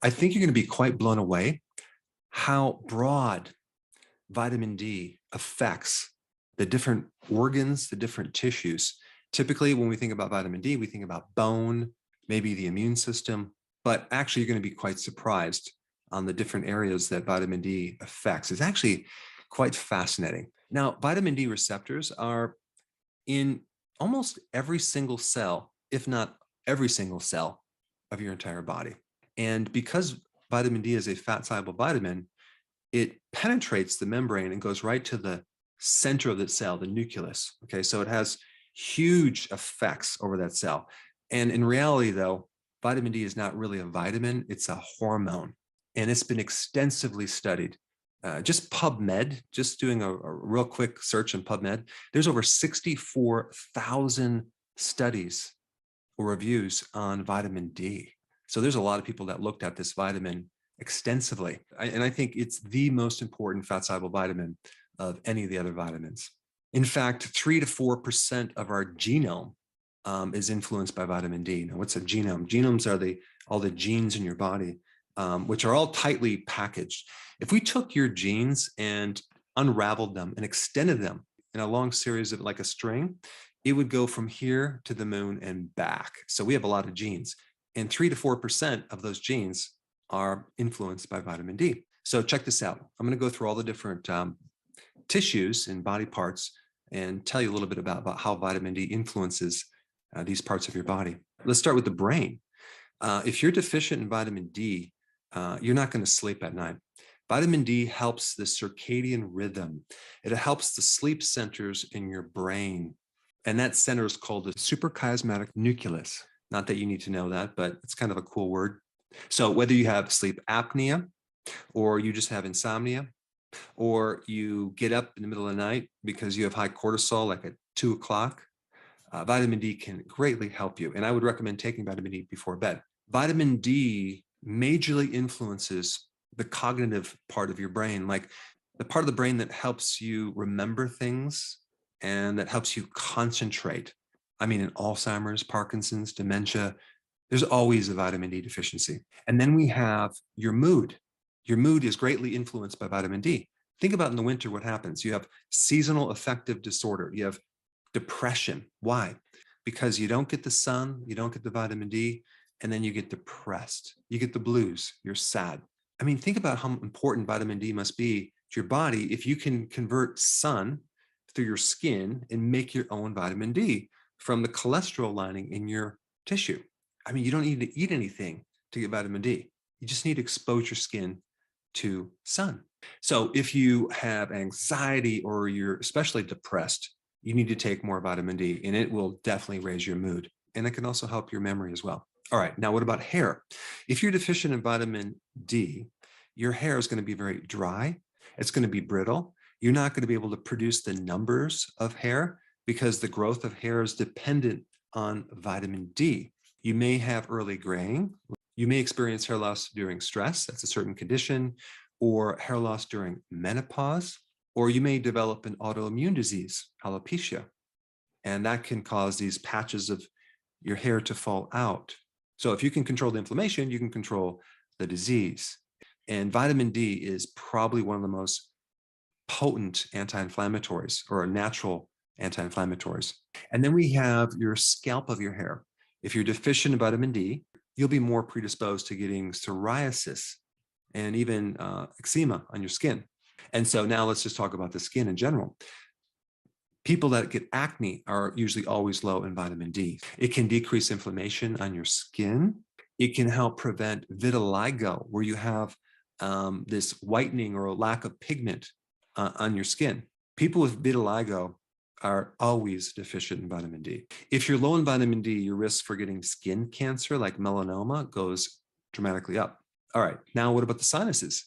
I think you're going to be quite blown away how broad vitamin D affects the different organs, the different tissues. Typically, when we think about vitamin D, we think about bone, maybe the immune system, but actually, you're going to be quite surprised on the different areas that vitamin D affects. It's actually quite fascinating. Now, vitamin D receptors are in almost every single cell, if not every single cell of your entire body. And because vitamin D is a fat soluble vitamin, it penetrates the membrane and goes right to the center of the cell, the nucleus. Okay, so it has huge effects over that cell. And in reality, though, vitamin D is not really a vitamin, it's a hormone. And it's been extensively studied. Just PubMed, just doing a real quick search in PubMed, there's over 64,000 studies or reviews on vitamin D. So there's a lot of people that looked at this vitamin extensively. And I think it's the most important fat soluble vitamin of any of the other vitamins. In fact, 3 to 4% of our genome is influenced by vitamin D. Now, what's a genome? Genomes are all the genes in your body, which are all tightly packaged. If we took your genes and unraveled them and extended them in a long series of like a string, it would go from here to the moon and back. So we have a lot of genes, and 3 to 4% of those genes are influenced by vitamin D. So check this out. I'm going to go through all the different tissues and body parts and tell you a little bit about how vitamin D influences these parts of your body. Let's start with the brain. If you're deficient in vitamin D, you're not going to sleep at night. Vitamin D helps the circadian rhythm. It helps the sleep centers in your brain. And that center is called the suprachiasmatic nucleus. Not that you need to know that, but it's kind of a cool word. So whether you have sleep apnea, or you just have insomnia, or you get up in the middle of the night because you have high cortisol, like at 2 o'clock, vitamin D can greatly help you. And I would recommend taking vitamin D before bed. Vitamin D majorly influences the cognitive part of your brain, like the part of the brain that helps you remember things and that helps you concentrate. I mean, in Alzheimer's, Parkinson's, dementia, there's always a vitamin D deficiency. And then we have your mood. Your mood is greatly influenced by vitamin D. Think about in the winter what happens. You have seasonal affective disorder. You have depression. Why? Because you don't get the sun, you don't get the vitamin D, and then you get depressed. You get the blues. You're sad. I mean, think about how important vitamin D must be to your body if you can convert sun through your skin and make your own vitamin D from the cholesterol lining in your tissue. I mean, you don't need to eat anything to get vitamin D. You just need to expose your skin to sun. So if you have anxiety or you're especially depressed, you need to take more vitamin D, and it will definitely raise your mood. And it can also help your memory as well. All right, now what about hair? If you're deficient in vitamin D, your hair is going to be very dry. It's going to be brittle. You're not going to be able to produce the numbers of hair because the growth of hair is dependent on vitamin D. You may have early graying. You may experience hair loss during stress. That's a certain condition, or hair loss during menopause, or you may develop an autoimmune disease, alopecia, and that can cause these patches of your hair to fall out. So if you can control the inflammation, you can control the disease. And vitamin D is probably one of the most potent anti-inflammatories, or natural anti-inflammatories. And then we have your scalp of your hair. If you're deficient in vitamin D, you'll be more predisposed to getting psoriasis and even eczema on your skin. And so now let's just talk about the skin in general. People that get acne are usually always low in vitamin D. It can decrease inflammation on your skin. It can help prevent vitiligo, where you have this whitening or a lack of pigment on your skin. People with vitiligo are always deficient in vitamin D. If you're low in vitamin D, your risk for getting skin cancer like melanoma goes dramatically up. All right, now what about the sinuses?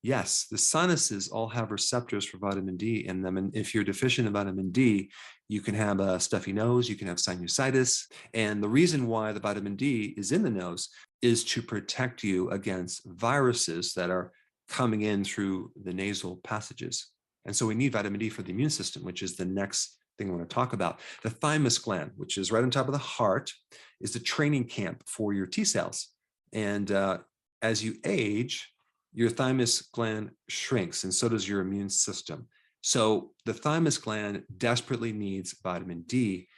Yes, the sinuses all have receptors for vitamin D in them. And if you're deficient in vitamin D, you can have a stuffy nose, you can have sinusitis. And the reason why the vitamin D is in the nose is to protect you against viruses that are coming in through the nasal passages. And so we need vitamin D for the immune system, which is the next thing I want to talk about. The thymus gland, which is right on top of the heart, is the training camp for your T cells. And as you age, your thymus gland shrinks, and so does your immune system. So the thymus gland desperately needs vitamin D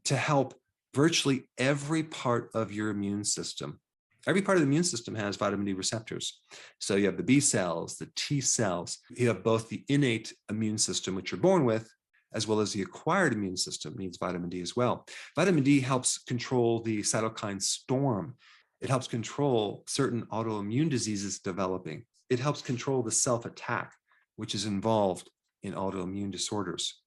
to help virtually every part of your immune system. Every part of the immune system has vitamin D receptors. So you have the B cells, the T cells. You have both the innate immune system, which you're born with, as well as the acquired immune system needs vitamin D as well. Vitamin D helps control the cytokine storm. It helps control certain autoimmune diseases developing. It helps control the self-attack, which is involved in autoimmune disorders.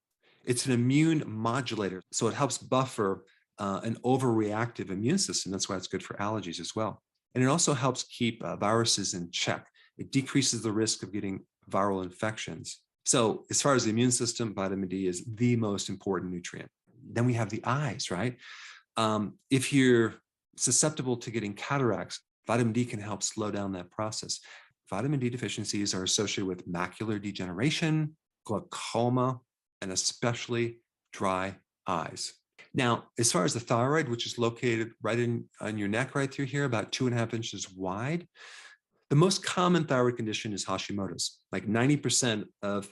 It's an immune modulator, so it helps buffer an overreactive immune system. That's why it's good for allergies as well. And it also helps keep viruses in check. It decreases the risk of getting viral infections. So as far as the immune system, vitamin D is the most important nutrient. Then we have the eyes, right? If you're susceptible to getting cataracts, vitamin D can help slow down that process. Vitamin D deficiencies are associated with macular degeneration, glaucoma, and especially dry eyes. Now, as far as the thyroid, which is located right on your neck, right through here, about 2.5 inches wide, the most common thyroid condition is Hashimoto's. Like 90% of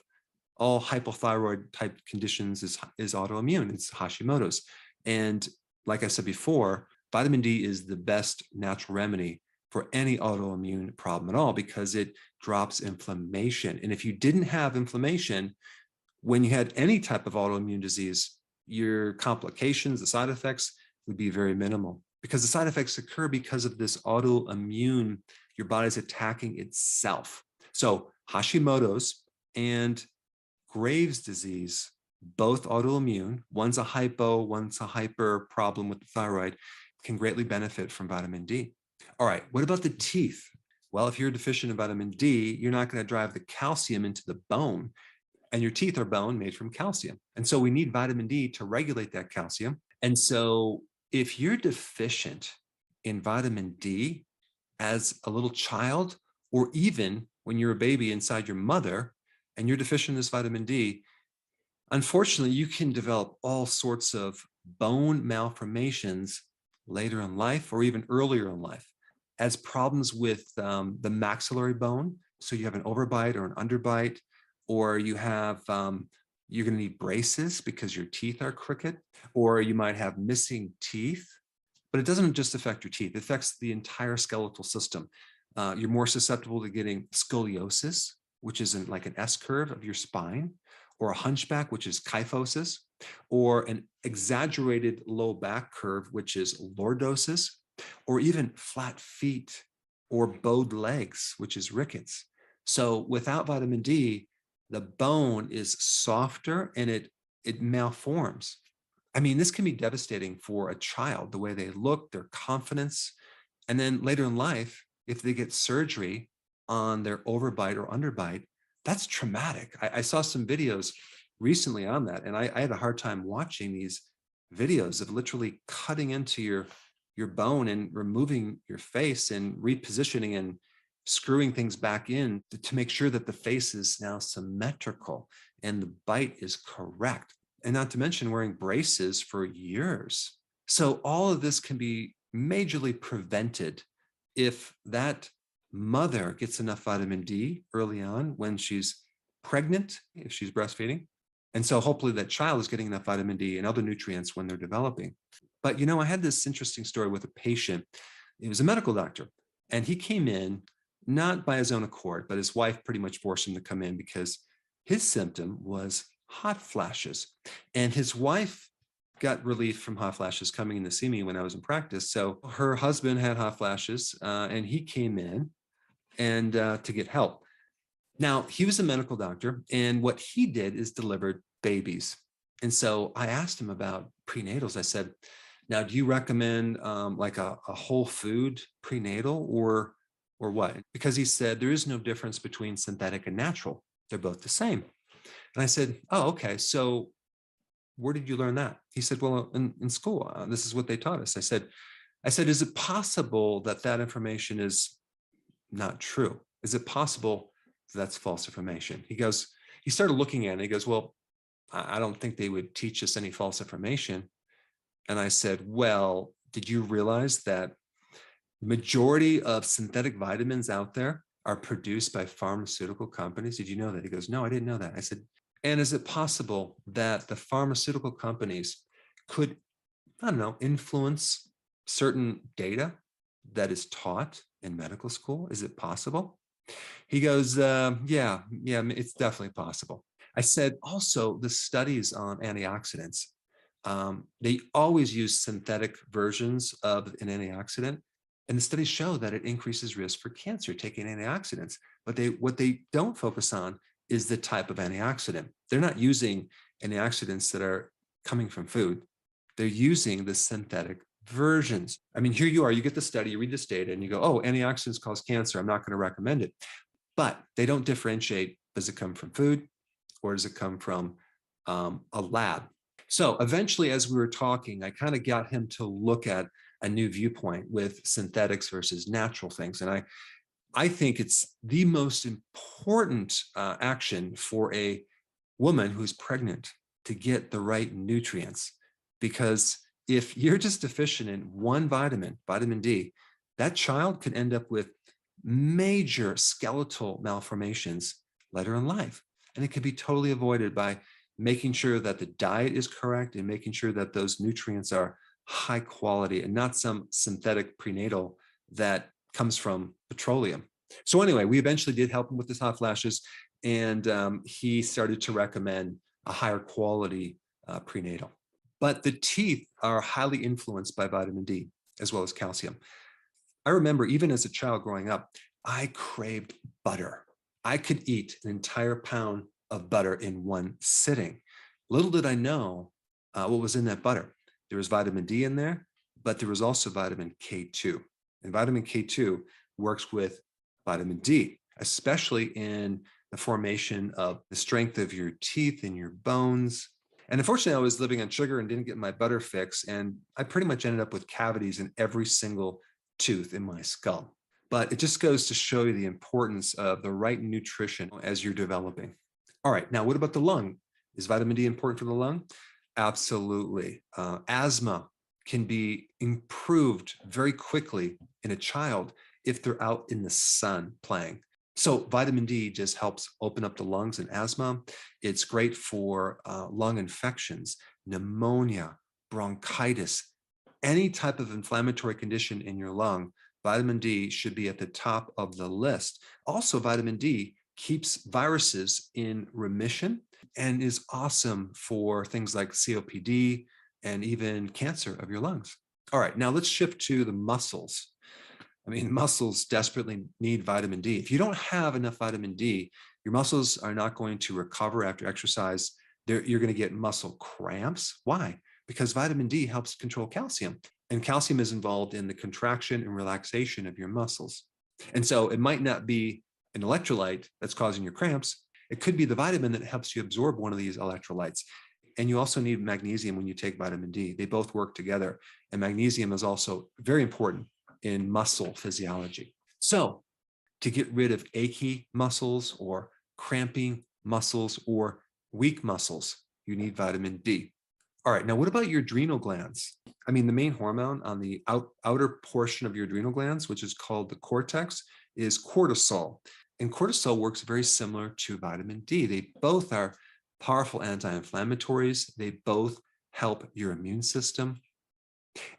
all hypothyroid type conditions is autoimmune. It's Hashimoto's. And like I said before, vitamin D is the best natural remedy for any autoimmune problem at all because it drops inflammation. And if you didn't have inflammation, when you had any type of autoimmune disease, your complications, the side effects would be very minimal because the side effects occur because of this autoimmune, your body's attacking itself. So Hashimoto's and Graves' disease, both autoimmune, one's a hypo, one's a hyper problem with the thyroid, can greatly benefit from vitamin D. All right, what about the teeth? Well, if you're deficient in vitamin D, you're not going to drive the calcium into the bone. And your teeth are bone made from calcium. And so we need vitamin D to regulate that calcium. And so if you're deficient in vitamin D as a little child, or even when you're a baby inside your mother and you're deficient in this vitamin D, unfortunately, you can develop all sorts of bone malformations later in life or even earlier in life as problems with the maxillary bone. So you have an overbite or an underbite, or you have, you're going to need braces because your teeth are crooked, or you might have missing teeth. But it doesn't just affect your teeth, it affects the entire skeletal system. You're more susceptible to getting scoliosis, which is like an S curve of your spine, or a hunchback, which is kyphosis, or an exaggerated low back curve, which is lordosis, or even flat feet or bowed legs, which is rickets. So without vitamin D, the bone is softer and it malforms. I mean, this can be devastating for a child, the way they look, their confidence. And then later in life, if they get surgery on their overbite or underbite, that's traumatic. I saw some videos recently on that, and I had a hard time watching these videos of literally cutting into your bone and removing your face and repositioning and screwing things back in to make sure that the face is now symmetrical and the bite is correct. And not to mention wearing braces for years. So all of this can be majorly prevented if that mother gets enough vitamin D early on when she's pregnant, if she's breastfeeding. And so hopefully that child is getting enough vitamin D and other nutrients when they're developing. But, you know, I had this interesting story with a patient. He was a medical doctor, and he came in not by his own accord, but his wife pretty much forced him to come in because his symptom was hot flashes. And his wife got relief from hot flashes coming in to see me when I was in practice. So her husband had hot flashes, and he came in and to get help. Now, he was a medical doctor, and what he did is delivered babies. And so I asked him about prenatals. I said, now, do you recommend like a whole food prenatal or what? Because he said there is no difference between synthetic and natural. They're both the same. And I said, oh, okay. So where did you learn that? He said, well, in school, this is what they taught us. I said, is it possible that that information is not true? Is it possible that's false information? He started looking at it. He goes, well, I don't think they would teach us any false information. And I said, well, did you realize that Majority of synthetic vitamins out there are produced by pharmaceutical companies. Did you know that? He goes, no, I didn't know that. I said, and is it possible that the pharmaceutical companies could, I don't know, influence certain data that is taught in medical school? Is it possible? He goes, yeah, it's definitely possible. I said, also, the studies on antioxidants, they always use synthetic versions of an antioxidant. And the studies show that it increases risk for cancer taking antioxidants. But what they don't focus on is the type of antioxidant. They're not using antioxidants that are coming from food. They're using the synthetic versions. I mean, here you are, you get the study, you read this data, and you go, oh, antioxidants cause cancer. I'm not going to recommend it. But they don't differentiate, does it come from food or does it come from a lab? So eventually, as we were talking, I kind of got him to look at a new viewpoint with synthetics versus natural things. And I think it's the most important action for a woman who's pregnant to get the right nutrients. Because if you're just deficient in one vitamin, vitamin D, that child could end up with major skeletal malformations later in life. And it can be totally avoided by making sure that the diet is correct and making sure that those nutrients are high quality and not some synthetic prenatal that comes from petroleum. So anyway, we eventually did help him with his hot flashes, and he started to recommend a higher quality prenatal. But the teeth are highly influenced by vitamin D as well as calcium. I remember even as a child growing up, I craved butter. I could eat an entire pound of butter in one sitting. Little did I know what was in that butter. There was vitamin D in there, but there was also vitamin K2. And vitamin K2 works with vitamin D, especially in the formation of the strength of your teeth and your bones. And unfortunately, I was living on sugar and didn't get my butter fix. And I pretty much ended up with cavities in every single tooth in my skull. But it just goes to show you the importance of the right nutrition as you're developing. All right, now what about the lung? Is vitamin D important for the lung? Absolutely. Asthma can be improved very quickly in a child if they're out in the sun playing. So vitamin D just helps open up the lungs in asthma. It's great for lung infections, pneumonia, bronchitis, any type of inflammatory condition in your lung. Vitamin D should be at the top of the list. Also, vitamin D keeps viruses in remission and is awesome for things like COPD and even cancer of your lungs. All right, now let's shift to the muscles. I mean, muscles desperately need vitamin D. If you don't have enough vitamin D, your muscles are not going to recover after exercise. You're going to get muscle cramps. Why? Because vitamin D helps control calcium, and calcium is involved in the contraction and relaxation of your muscles. And so it might not be an electrolyte that's causing your cramps. It could be the vitamin that helps you absorb one of these electrolytes. And you also need magnesium when you take vitamin D. They both work together. And magnesium is also very important in muscle physiology. So to get rid of achy muscles or cramping muscles or weak muscles, you need vitamin D. All right, now what about your adrenal glands? I mean, the main hormone on the outer portion of your adrenal glands, which is called the cortex, is cortisol. And cortisol works very similar to vitamin D. They both are powerful anti-inflammatories. They both help your immune system.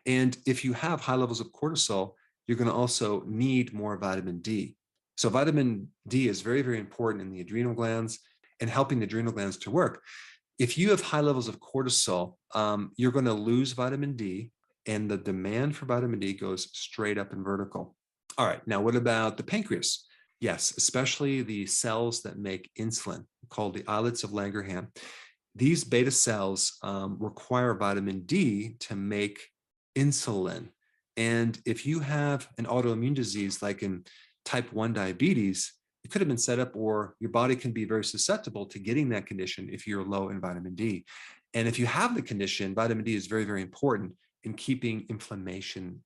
And if you have high levels of cortisol, you're going to also need more vitamin D. So vitamin D is very, very important in the adrenal glands and helping the adrenal glands to work. If you have high levels of cortisol, you're going to lose vitamin D, and the demand for vitamin D goes straight up and vertical. All right, now what about the pancreas? Yes, especially the cells that make insulin, called the islets of Langerhans. These beta cells require vitamin D to make insulin. And if you have an autoimmune disease like in type 1 diabetes, it could have been set up, or your body can be very susceptible to getting that condition if you're low in vitamin D. And if you have the condition, vitamin D is very, very important in keeping inflammation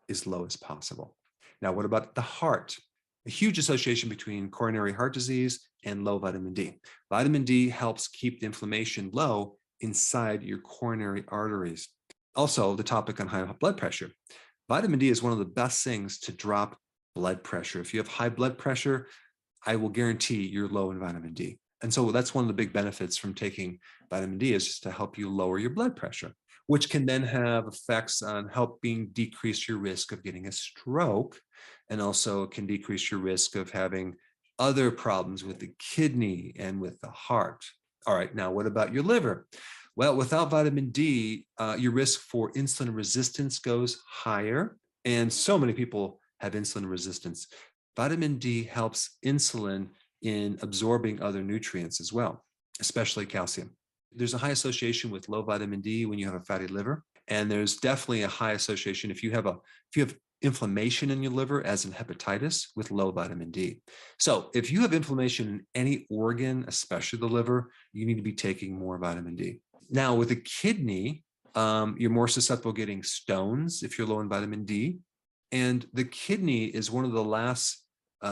as low as possible. Now, what about the heart? A huge association between coronary heart disease and low vitamin D. Vitamin D helps keep the inflammation low inside your coronary arteries. Also, the topic on high blood pressure. Vitamin D is one of the best things to drop blood pressure. If you have high blood pressure, I will guarantee you're low in vitamin D. And so that's one of the big benefits from taking vitamin D, is just to help you lower your blood pressure, which can then have effects on helping decrease your risk of getting a stroke. And also can decrease your risk of having other problems with the kidney and with the heart. All right, now what about your liver? Well, without vitamin D, your risk for insulin resistance goes higher. And so many people have insulin resistance. Vitamin D helps insulin in absorbing other nutrients as well, especially calcium. There's a high association with low vitamin D when you have a fatty liver. And there's definitely a high association if you have inflammation in your liver, as in hepatitis, with low vitamin D. So if you have inflammation in any organ, especially the liver, you need to be taking more vitamin D. Now, with the kidney, you're more susceptible to getting stones if you're low in vitamin D. And the kidney is one of the last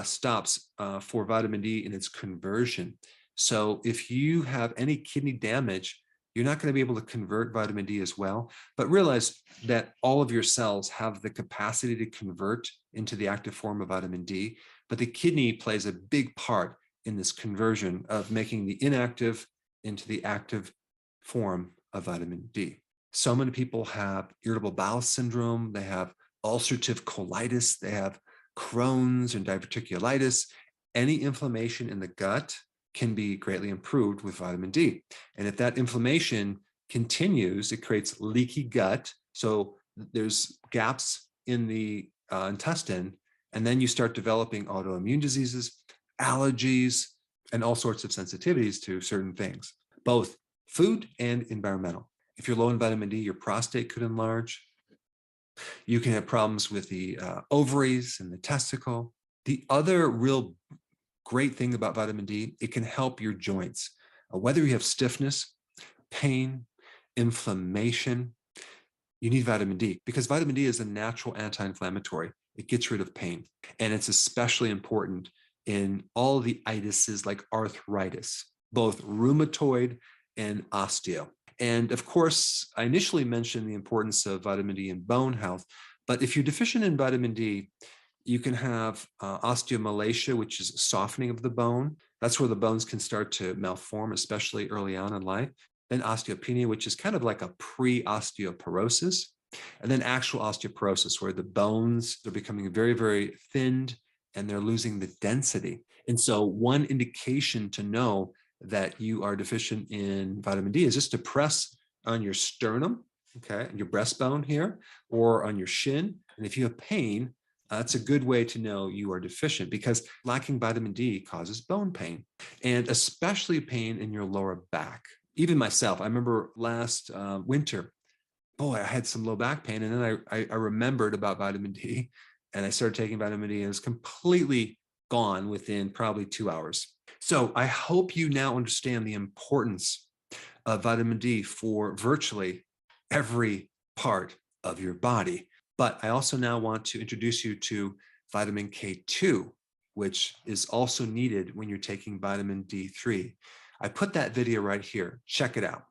stops for vitamin D in its conversion. So if you have any kidney damage, you're not going to be able to convert vitamin D as well. But realize that all of your cells have the capacity to convert into the active form of vitamin D, but the kidney plays a big part in this conversion of making the inactive into the active form of vitamin D. So many people have irritable bowel syndrome, they have ulcerative colitis, they have Crohn's and diverticulitis. Any inflammation in the gut can be greatly improved with vitamin D. And if that inflammation continues, it creates leaky gut. So there's gaps in the intestine, and then you start developing autoimmune diseases, allergies, and all sorts of sensitivities to certain things, both food and environmental. If you're low in vitamin D, your prostate could enlarge. You can have problems with the ovaries and the testicle. The other real great thing about vitamin D, it can help your joints. Whether you have stiffness, pain, inflammation, you need vitamin D, because vitamin D is a natural anti-inflammatory. It gets rid of pain. And it's especially important in all the itises like arthritis, both rheumatoid and osteo. And of course, I initially mentioned the importance of vitamin D in bone health, but if you're deficient in vitamin D, you can have osteomalacia, which is softening of the bone. That's where the bones can start to malform, especially early on in life. Then osteopenia, which is kind of like a pre-osteoporosis. And then actual osteoporosis, where the bones are becoming very, very thinned and they're losing the density. And so one indication to know that you are deficient in vitamin D is just to press on your sternum, okay, your breastbone here, or on your shin. And if you have pain, that's a good way to know you are deficient, because lacking vitamin D causes bone pain, and especially pain in your lower back. Even myself, I remember last winter, boy, I had some low back pain, and then I remembered about vitamin D, and I started taking vitamin D, and it was completely gone within probably 2 hours. So I hope you now understand the importance of vitamin D for virtually every part of your body. But I also now want to introduce you to vitamin K2, which is also needed when you're taking vitamin D3. I put that video right here. Check it out.